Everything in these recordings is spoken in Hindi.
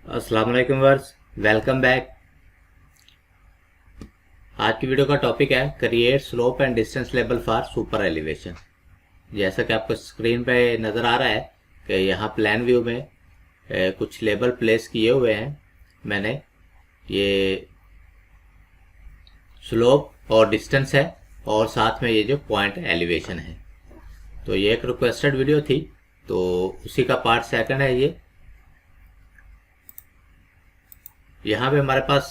अस्सलाम वालेकुम वर्स, वेलकम बैक। आज की वीडियो का टॉपिक है create slope and distance label for super elevation. जैसा कि आपको स्क्रीन पे नज़र आ रहा है कि यहाँ प्लान व्यू में कुछ लेबल प्लेस किए हुए हैं मैंने। ये स्लोप और डिस्टेंस है और साथ में ये जो पॉइंट एलिवेशन है। तो ये एक रिक्वेस्टेड वीडियो थी, तो उसी का पार्ट सेकंड है ये। यहाँ पे हमारे पास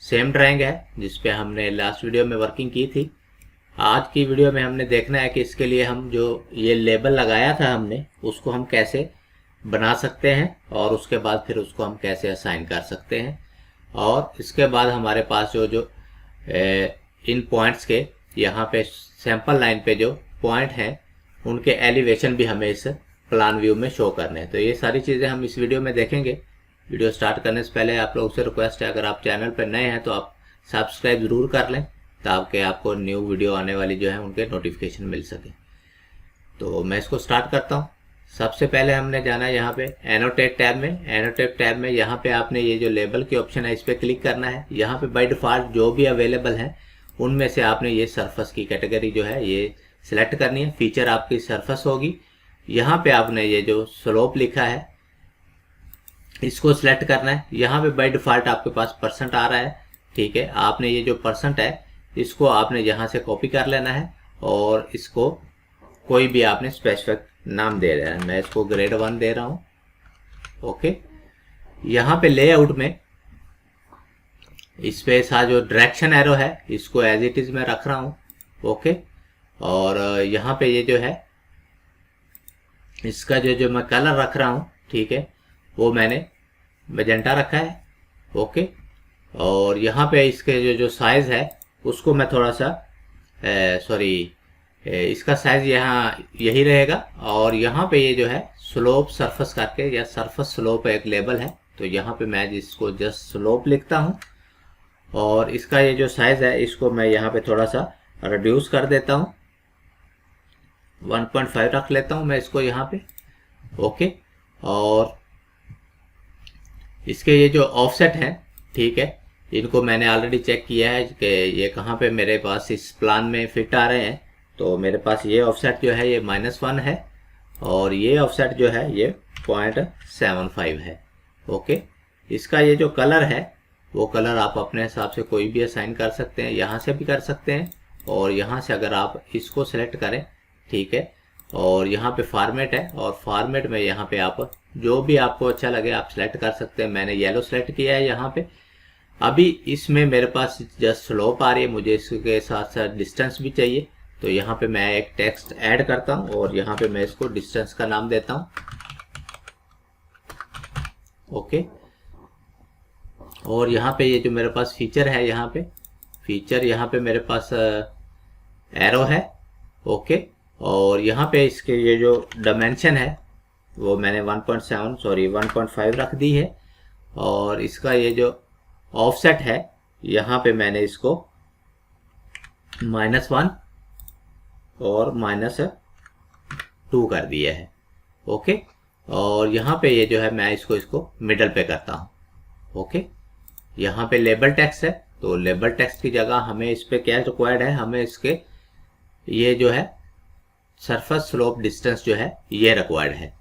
सेम ड्राइंग है जिस पे हमने लास्ट वीडियो में वर्किंग की थी। आज की वीडियो में हमने देखना है कि इसके लिए हम जो ये लेबल लगाया था हमने उसको हम कैसे बना सकते हैं और उसके बाद फिर उसको हम कैसे असाइन कर सकते हैं। और इसके बाद हमारे पास जो इन पॉइंट्स के यहाँ पे सैंपल लाइन पे जो पॉइंट हैं उनके एलिवेशन भी हमें इस प्लान व्यू में शो करने हैं। तो ये सारी चीज़ें हम इस वीडियो में देखेंगे। वीडियो स्टार्ट करने से पहले आप लोगों से रिक्वेस्ट है, अगर आप चैनल पर नए हैं तो आप सब्सक्राइब ज़रूर कर लें ताकि आपको न्यू वीडियो आने वाली जो है उनके नोटिफिकेशन मिल सके। तो मैं इसको स्टार्ट करता हूँ। सबसे पहले हमने जाना है यहाँ पे एनोटेट टैब में। एनोटेट टैब में यहाँ पे आपने ये जो लेबल की ऑप्शन है इस पर क्लिक करना है। यहाँ पे बाय डिफ़ॉल्ट जो भी अवेलेबल है उनमें से आपने ये सरफेस की कैटेगरी जो है ये सिलेक्ट करनी है। फीचर आपकी सरफेस होगी। यहाँ पे आपने ये जो स्लोप लिखा है इसको सिलेक्ट करना है। यहाँ पे बाय डिफ़ॉल्ट आपके पास परसेंट आ रहा है, ठीक है। आपने ये जो परसेंट है इसको आपने यहाँ से कॉपी कर लेना है और इसको कोई भी आपने स्पेसिफिक नाम दे रहा है। मैं इसको ग्रेड 1 दे रहा हूँ, ओके। यहाँ पे लेआउट में इस पे सा जो डायरेक्शन एरो है इसको एज इट इज मैं रख रहा हूँ, ओके। और यहाँ पे ये जो है इसका जो मैं कलर रख रहा हूँ, ठीक है, वो मैंने मैजेंटा रखा है, ओके। और यहाँ पे इसके जो साइज है उसको मैं थोड़ा सा इसका साइज यहाँ यही रहेगा। और यहाँ पे ये जो है स्लोप सरफेस करके या सरफेस स्लोप एक लेबल है, तो यहाँ पे मैं इसको जस्ट स्लोप लिखता हूँ और इसका ये जो साइज है इसको मैं यहाँ पे थोड़ा सा रिड्यूस कर देता हूँ, 1.5 रख लेता हूँ मैं इसको यहाँ पे, ओके। और इसके ये जो ऑफसेट हैं, ठीक है, इनको मैंने ऑलरेडी चेक किया है कि ये कहाँ पे मेरे पास इस प्लान में फिट आ रहे हैं। तो मेरे पास ये ऑफसेट जो है ये -1 है और ये ऑफसेट जो है ये 0.75 है, ओके। इसका ये जो कलर है वो कलर आप अपने हिसाब से कोई भी असाइन कर सकते हैं, यहाँ से भी कर सकते हैं और यहाँ से अगर आप इसको सेलेक्ट करें, ठीक है। और यहाँ पे फॉर्मेट है और फॉर्मेट में यहाँ पे आप जो भी आपको अच्छा लगे आप सेलेक्ट कर सकते हैं। मैंने येलो सेलेक्ट किया है यहाँ पे। अभी इसमें मेरे पास जस्ट स्लोप आ रही है, मुझे इसके साथ साथ डिस्टेंस भी चाहिए। तो यहाँ पे मैं एक टेक्स्ट ऐड करता हूँ और यहाँ पे मैं इसको डिस्टेंस का नाम देता हूँ, ओके। और यहाँ पे ये जो मेरे पास फीचर है, यहाँ पे फीचर यहाँ पे मेरे पास एरो है, ओके। और यहाँ पे इसके ये जो डायमेंशन है वो मैंने 1.5 रख दी है। और इसका ये जो ऑफसेट है यहाँ पे मैंने इसको -1 और -2 कर दिया है, ओके। और यहाँ पे ये जो है मैं इसको मिडल पे करता हूँ, ओके। यहाँ पे लेबल टेक्स्ट है, तो लेबल टेक्स्ट की जगह हमें इस पे क्या रिक्वायर्ड है, हमें इसके ये जो है सरफेस स्लोप डिस्टेंस जो है ये रिक्वायर्ड है,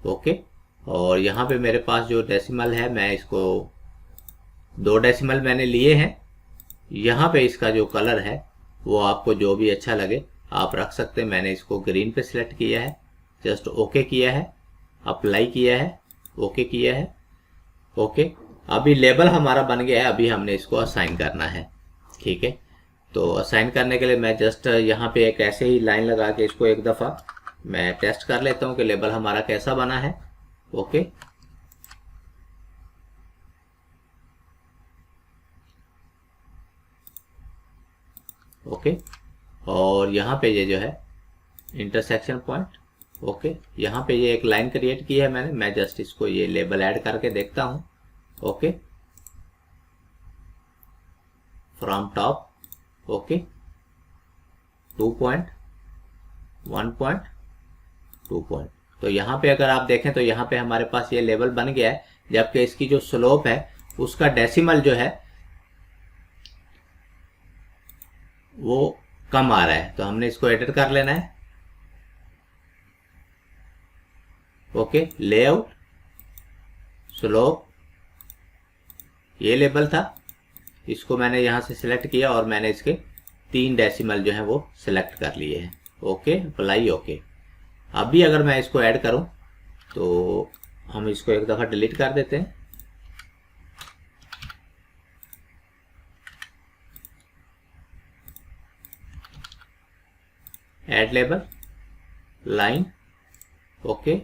ओके। और यहाँ पे मेरे पास जो डेसिमल है मैं इसको 2 डेसिमल मैंने लिए हैं। यहाँ पे इसका जो कलर है वो आपको जो भी अच्छा लगे आप रख सकते हैं। मैंने इसको ग्रीन पे सिलेक्ट किया है, जस्ट ओके किया है, अप्लाई किया है, ओके किया है, ओके। अभी लेबल हमारा बन गया है, अभी हमने इसको असाइन करना है, ठीक है। तो असाइन करने के लिए मैं जस्ट यहाँ पे एक ऐसे ही लाइन लगा के इसको एक दफ़ा मैं टेस्ट कर लेता हूँ कि लेबल हमारा कैसा बना है, ओके। ओके। और यहाँ पे ये जो है इंटरसेक्शन पॉइंट, ओके, यहाँ पे ये एक लाइन क्रिएट की है मैंने। मैं जस्ट इसको ये लेबल ऐड करके देखता हूँ, okay, from top, okay, 2 point, 1 point, 2 point. तो यहाँ पे अगर आप देखें तो यहाँ पे हमारे पास ये लेबल बन गया है। जबकि इसकी जो स्लोप है उसका डेसिमल जो है वो कम आ रहा है। तो हमने इसको एडिट कर लेना है। ओके, लेआउट, स्लोप, ये लेबल था, इसको मैंने यहाँ से सिलेक्ट किया और मैंने इसके 3 डेसिमल जो है वो सिलेक्ट कर लिए हैं। Okay, apply. ओके, अभी अगर मैं इसको ऐड करूं तो हम इसको एक दफ़ा डिलीट कर देते हैं। Add label, line, okay,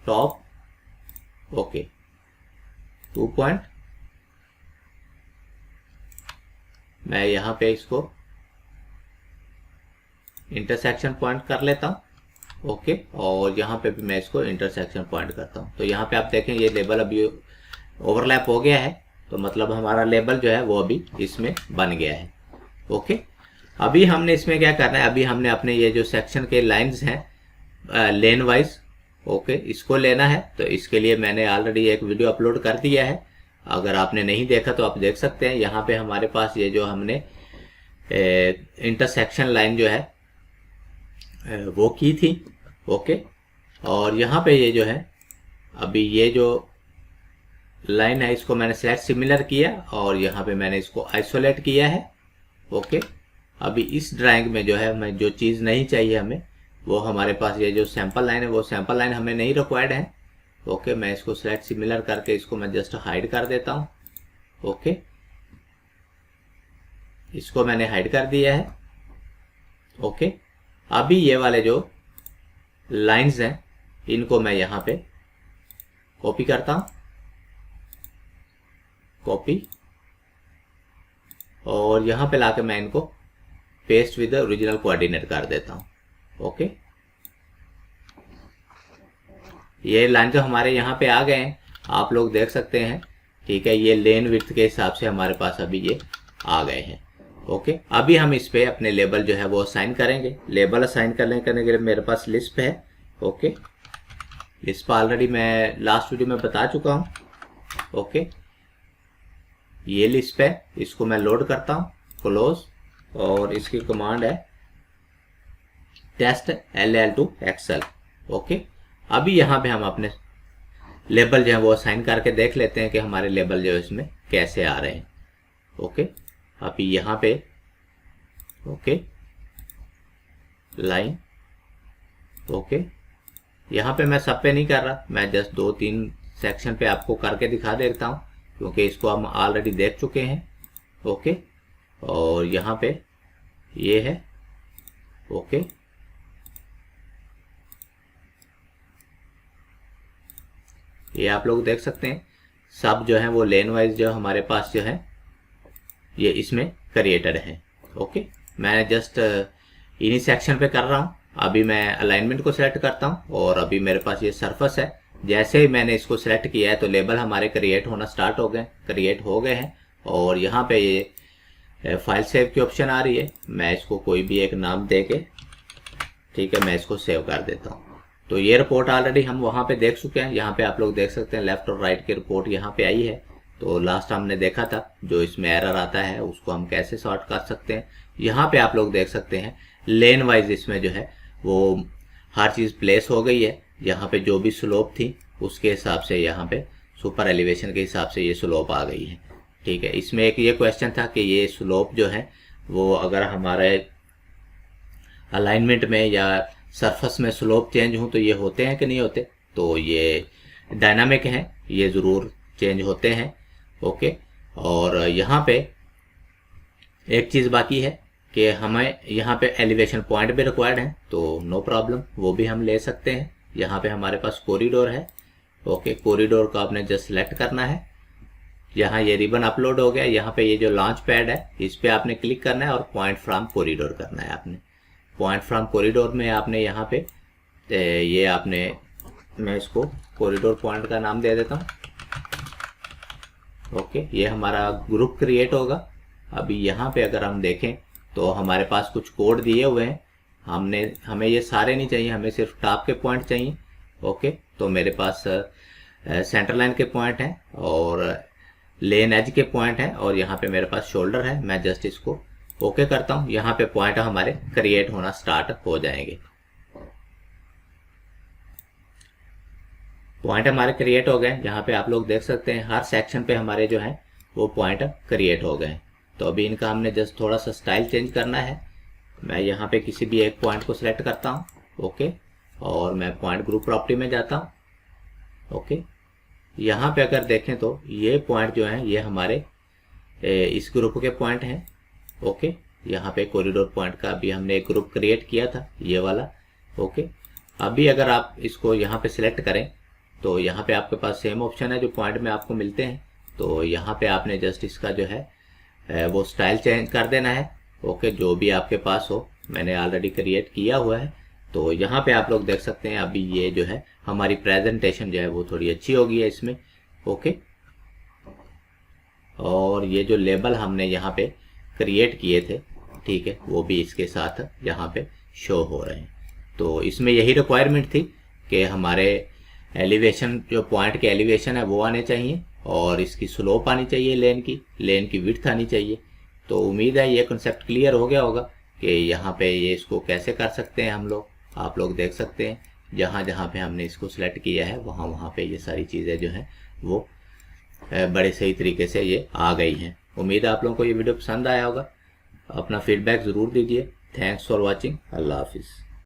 top, okay, 2 point. मैं यहाँ पे इसको इंटरसेक्शन पॉइंट कर लेता हूँ। ओके, और यहाँ पे भी मैं इसको इंटरसेक्शन पॉइंट करता हूँ। तो यहाँ पे आप देखें ये लेबल अभी ओवरलैप हो गया है, तो मतलब हमारा लेबल जो है वो अभी इसमें बन गया है। ओके, अभी हमने इसमें क्या करना है, अभी हमने अपने ये जो सेक्शन के लाइंस हैं लेन वाइज, ओके, इसको लेना है। तो इसके लिए मैंने ऑलरेडी एक वीडियो अपलोड कर दिया है, अगर आपने नहीं देखा तो आप देख सकते हैं। यहाँ पे हमारे पास ये जो हमने इंटरसेक्शन लाइन जो है वो की थी। ओके, और यहाँ पे ये जो है अभी ये जो लाइन है इसको मैंने सेलेक्ट सिमिलर किया और यहाँ पे मैंने इसको आइसोलेट किया है। ओके, अभी इस ड्राइंग में जो है मैं जो चीज़ नहीं चाहिए हमें, वो हमारे पास ये जो सैंपल लाइन है वो सैंपल लाइन हमें नहीं रिक्वायर्ड है। ओके, मैं इसको सेलेक्ट सिमिलर करके इसको मैं जस्ट हाइड कर देता हूँ। ओके, इसको मैंने हाइड कर दिया है। ओके, अभी ये वाले जो लाइंस हैं इनको मैं यहाँ पे कॉपी करता हूँ, कॉपी, और यहाँ पे लाके मैं इनको पेस्ट विद ओरिजिनल कोऑर्डिनेट कर देता हूँ। ओके, ये लाइन तो हमारे यहाँ पे आ गए हैं, आप लोग देख सकते हैं। ठीक है, ये लेन विड्थ के हिसाब से हमारे पास अभी ये आ गए हैं। ओके, अभी हम इस पे अपने लेबल जो है वो असाइन करेंगे। लेबल असाइन करने के लिए मेरे पास लिस्प है। ओके, लिस्प ऑलरेडी मैं लास्ट वीडियो में बता चुका हूँ। ओके, ये लिस्प है, इसको मैं लोड करता हूँ, क्लोज, और इसकी कमांड है टेस्ट ll2 एक्सेल। ओके, अभी यहाँ पे हम अपने लेबल जो है वो असाइन करके देख लेते हैं कि हमारे लेबल जो है इसमें कैसे आ रहे हैं। ओके, अभी यहाँ पे ओके लाइन, ओके, यहाँ पे मैं सब पे नहीं कर रहा, मैं जस्ट 2-3 सेक्शन पे आपको करके दिखा देता हूँ क्योंकि इसको हम ऑलरेडी देख चुके हैं। ओके, और यहाँ पे ये है। ओके, ये आप लोग देख सकते हैं, सब जो है वो लेन वाइज जो हमारे पास जो है ये इसमें क्रिएटेड है। ओके, मैं जस्ट इन्हीं सेक्शन पे कर रहा हूँ। अभी मैं अलाइनमेंट को सिलेक्ट करता हूँ और अभी मेरे पास ये सरफेस है। जैसे ही मैंने इसको सिलेक्ट किया है तो लेबल हमारे क्रिएट होना स्टार्ट हो गए, क्रिएट हो गए हैं। और यहाँ पे ये फाइल सेव की ऑप्शन आ रही है, मैं इसको कोई भी एक नाम दे के, ठीक है, मैं इसको सेव कर देता हूँ। तो ये रिपोर्ट ऑलरेडी हम वहाँ पे देख चुके हैं। यहाँ पे आप लोग देख सकते हैं लेफ्ट और राइट की रिपोर्ट यहाँ पे आई है। तो लास्ट हमने देखा था जो इसमें एरर आता है उसको हम कैसे सॉर्ट कर सकते हैं। यहाँ पे आप लोग देख सकते हैं लेन वाइज इसमें जो है वो हर चीज़ प्लेस हो गई है। यहाँ पे जो भी स्लोप थी उसके हिसाब से यहाँ पे सुपर एलिवेशन के हिसाब से ये स्लोप आ गई है। ठीक है, इसमें एक ये क्वेश्चन था कि ये स्लोप जो है वो अगर हमारे अलाइनमेंट में या सरफेस में स्लोप चेंज हो तो ये होते हैं कि नहीं होते। तो ये डायनामिक हैं, ये ज़रूर चेंज होते हैं। ओके, और यहाँ पे एक चीज़ बाकी है कि हमें यहाँ पे एलिवेशन पॉइंट भी रिक्वायर्ड है, तो नो प्रॉब्लम, वो भी हम ले सकते हैं। यहाँ पे हमारे पास कॉरिडोर है। ओके, कॉरिडोर को आपने जस्ट सेलेक्ट करना है। यहाँ ये रिबन अपलोड हो गया, यहाँ पे ये जो लॉन्च पैड है इस पर आपने क्लिक करना है और पॉइंट फ्रॉम कॉरिडोर करना है। आपने पॉइंट फ्रॉम कॉरिडोर में आपने यहाँ पे ये आपने, मैं इसको कॉरिडोर पॉइंट का नाम दे देता हूँ। ओके, ये हमारा ग्रुप क्रिएट होगा। अभी यहाँ पे अगर हम देखें तो हमारे पास कुछ कोड दिए हुए हैं, हमें ये सारे नहीं चाहिए, हमें सिर्फ टॉप के पॉइंट चाहिए। ओके, तो मेरे पास सेंटर लाइन के पॉइंट हैं और लेन एज के पॉइंट हैं और यहाँ पे मेरे पास शोल्डर है। मैं जस्ट इसको ओके करता हूँ। यहाँ पे पॉइंट हमारे क्रिएट होना स्टार्ट हो जाएंगे। पॉइंट हमारे क्रिएट हो गए। यहाँ पे आप लोग देख सकते हैं हर सेक्शन पे हमारे जो है वो पॉइंट क्रिएट हो गए। तो अभी इनका हमने जस्ट थोड़ा सा स्टाइल चेंज करना है। मैं यहाँ पे किसी भी एक पॉइंट को सिलेक्ट करता हूँ, ओके, और मैं पॉइंट ग्रुप प्रॉपर्टी में जाता हूँ, ओके। यहाँ पे अगर देखें तो ये पॉइंट जो है ये हमारे इस ग्रुप के पॉइंट हैं, ओके। यहाँ पे कॉरिडोर पॉइंट का भी हमने एक ग्रुप क्रिएट किया था, ये वाला, ओके। अभी अगर आप इसको यहाँ पे सिलेक्ट करें तो यहाँ पे आपके पास सेम ऑप्शन है जो पॉइंट में आपको मिलते हैं। तो यहाँ पे आपने जस्ट इसका जो है वो स्टाइल चेंज कर देना है, ओके, जो भी आपके पास हो। मैंने ऑलरेडी क्रिएट किया हुआ है। तो यहाँ पे आप लोग देख सकते हैं अभी ये जो है हमारी प्रेजेंटेशन जो है वो थोड़ी अच्छी हो गई है इसमें, ओके। और ये जो लेबल हमने यहाँ पे क्रिएट किए थे, ठीक है, वो भी इसके साथ यहाँ पे शो हो रहे हैं। तो इसमें यही रिक्वायरमेंट थी कि हमारे एलिवेशन जो पॉइंट के एलिवेशन है वो आने चाहिए और इसकी स्लोप आनी चाहिए, लेन की विड्थ आनी चाहिए। तो उम्मीद है ये कॉन्सेप्ट क्लियर हो गया होगा कि यहाँ पे ये इसको कैसे कर सकते हैं हम लोग। आप लोग देख सकते हैं जहाँ जहाँ पे हमने इसको सिलेक्ट किया है वहाँ पे ये सारी चीज़ें जो हैं वो बड़े सही तरीके से ये आ गई हैं। उम्मीद है आप लोगों को ये वीडियो पसंद आया होगा। अपना फीडबैक ज़रूर दीजिए। Thanks for watching. अल्लाह हाफिज़।